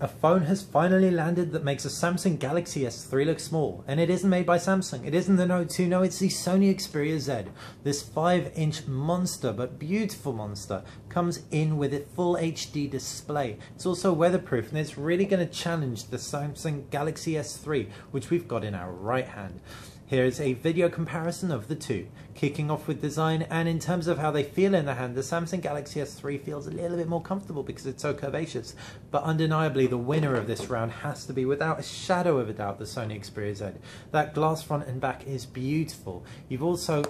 A phone has finally landed that makes a Samsung Galaxy S3 look small, and it isn't made by Samsung. It isn't the Note 2, no, it's the Sony Xperia Z. This 5-inch monster, but beautiful monster, comes in with a full HD display. It's also weatherproof, and it's really going to challenge the Samsung Galaxy S3, which we've got in our right hand. Here is a video comparison of the two, kicking off with design, and in terms of how they feel in the hand, the Samsung Galaxy S3 feels a little bit more comfortable because it's so curvaceous, but undeniably the winner of this round has to be, without a shadow of a doubt, the Sony Xperia Z. That glass front and back is beautiful. You've also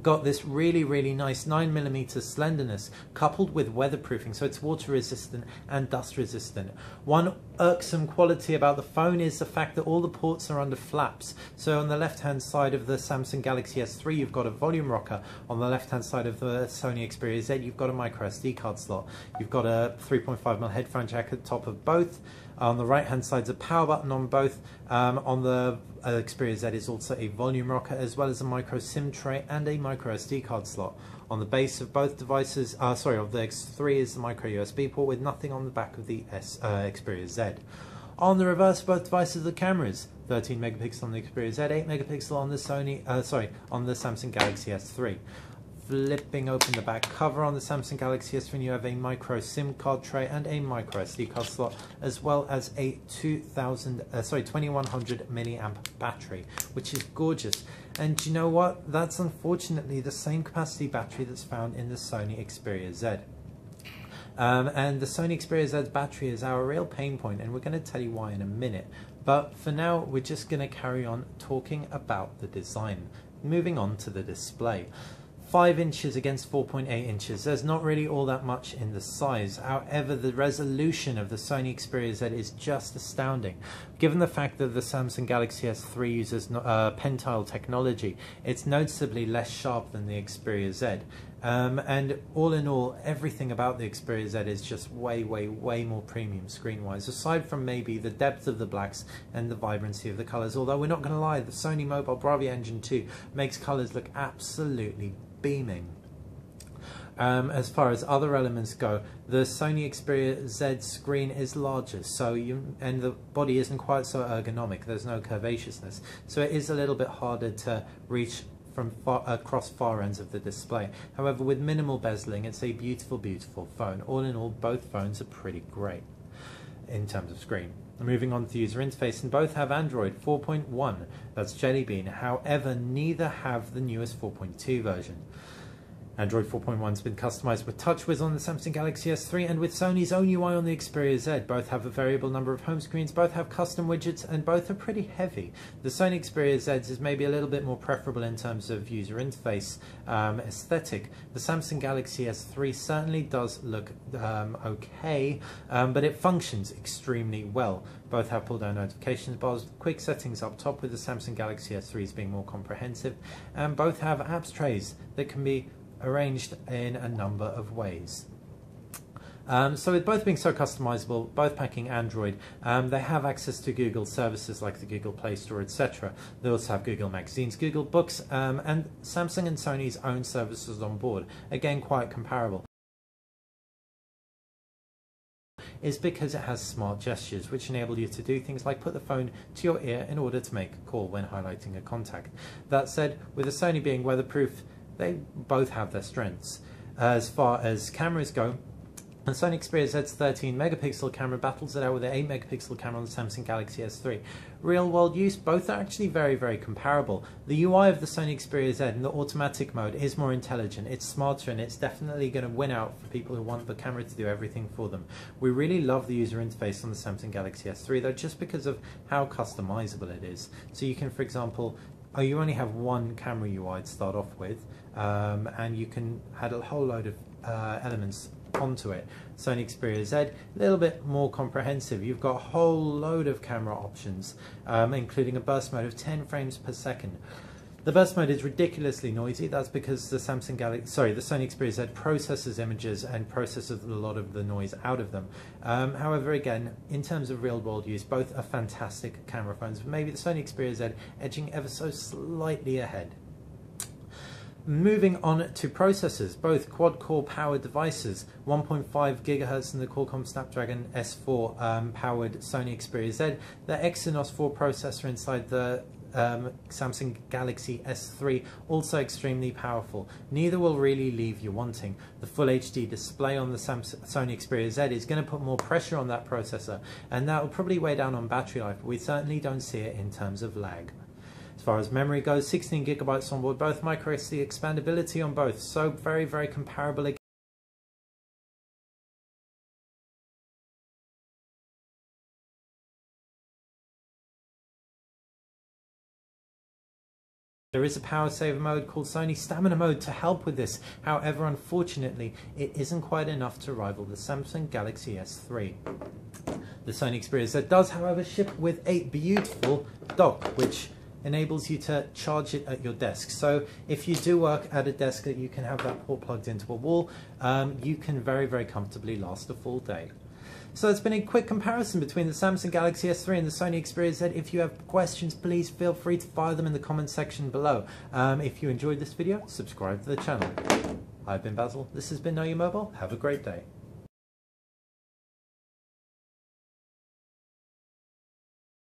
got this really nice 9mm slenderness coupled with weatherproofing, so it's water resistant and dust resistant. One irksome quality about the phone is the fact that all the ports are under flaps. So on the left hand side of the Samsung Galaxy S3 you've got a volume rocker, on the left hand side of the Sony Xperia Z you've got a micro SD card slot, you've got a 3.5mm headphone jack at the top of both. On the right hand side is a power button on both. On the Xperia Z is also a volume rocker, as well as a micro SIM tray and a micro SD card slot. On the base of both devices, of the X3 is the micro USB port with nothing on the back of the Xperia Z. On the reverse of both devices, the cameras, 13 megapixel on the Xperia Z, 8 megapixel on the on the Samsung Galaxy S3. Flipping open the back cover on the Samsung Galaxy S3, you have a micro SIM card tray and a micro SD card slot, as well as a 2100 milliamp battery, which is gorgeous. And you know what? That's unfortunately the same capacity battery that's found in the Sony Xperia Z. And the Sony Xperia Z's battery is our real pain point, and we're going to tell you why in a minute. But for now, we're just going to carry on talking about the design. Moving on to the display. 5 inches against 4.8 inches. There's not really all that much in the size. However, the resolution of the Sony Xperia Z is just astounding. Given the fact that the Samsung Galaxy S3 uses pentile technology, it's noticeably less sharp than the Xperia Z. And all in all, everything about the Xperia Z is just way more premium screen-wise, aside from maybe the depth of the blacks and the vibrancy of the colors. Although we're not going to lie, the Sony Mobile Bravia Engine 2 makes colors look absolutely beaming. As far as other elements go, the Sony Xperia Z screen is larger, and the body isn't quite so ergonomic. There's no curvaceousness, so it is a little bit harder to reach from across far ends of the display. However, with minimal bezeling, it's a beautiful phone. All in all, both phones are pretty great in terms of screen. Moving on to the user interface, and both have Android 4.1, that's Jelly Bean. However, neither have the newest 4.2 version. Android 4.1 has been customized with TouchWiz on the Samsung Galaxy S3 and with Sony's own UI on the Xperia Z. Both have a variable number of home screens, both have custom widgets, and both are pretty heavy. The Sony Xperia Z is maybe a little bit more preferable in terms of user interface aesthetic. The Samsung Galaxy S3 certainly does look okay, but it functions extremely well. Both have pull-down notifications bars, quick settings up top, with the Samsung Galaxy S3's being more comprehensive, and both have apps trays that can be arranged in a number of ways. So with both being so customizable, both packing Android, they have access to Google services like the Google Play Store, etc. They also have Google Magazines, Google Books, and Samsung and Sony's own services on board. Again, quite comparable. Is because it has smart gestures which enable you to do things like put the phone to your ear in order to make a call when highlighting a contact. That said, with the Sony being weatherproof, they both have their strengths. As far as cameras go, the Sony Xperia Z's 13 megapixel camera battles it out with an 8 megapixel camera on the Samsung Galaxy S3. Real world use, both are actually very comparable. The UI of the Sony Xperia Z in the automatic mode is more intelligent, it's smarter, and it's definitely going to win out for people who want the camera to do everything for them. We really love the user interface on the Samsung Galaxy S3 though, just because of how customizable it is. So you can, for example, you only have one camera UI to start off with, and you can add a whole load of elements onto it. Sony Xperia Z, a little bit more comprehensive. You've got a whole load of camera options, including a burst mode of 10 frames per second. The burst mode is ridiculously noisy. That's because the Sony Xperia Z processes images and processes a lot of the noise out of them. However, again, in terms of real-world use, both are fantastic camera phones, maybe the Sony Xperia Z edging ever so slightly ahead. Moving on to processors, both quad-core powered devices, 1.5 GHz in the Qualcomm Snapdragon S4 powered Sony Xperia Z, the Exynos 4 processor inside the Samsung Galaxy S3, also extremely powerful. Neither will really leave you wanting. The Full HD display on the Sony Xperia Z is going to put more pressure on that processor, and that will probably weigh down on battery life, but we certainly don't see it in terms of lag. As far as memory goes, 16 GB on board both, microSD expandability on both, so very, very comparable again. There is a power saver mode called Sony Stamina Mode to help with this. However, unfortunately, it isn't quite enough to rival the Samsung Galaxy S3. The Sony Xperia Z does, however, ship with a beautiful dock, which enables you to charge it at your desk. So if you do work at a desk that you can have that port plugged into a wall, you can very, very comfortably last a full day. So it's been a quick comparison between the Samsung Galaxy S3 and the Sony Xperia Z. If you have questions, please feel free to fire them in the comment section below. If you enjoyed this video, subscribe to the channel. I've been Basil, this has been Know Your Mobile. Have a great day.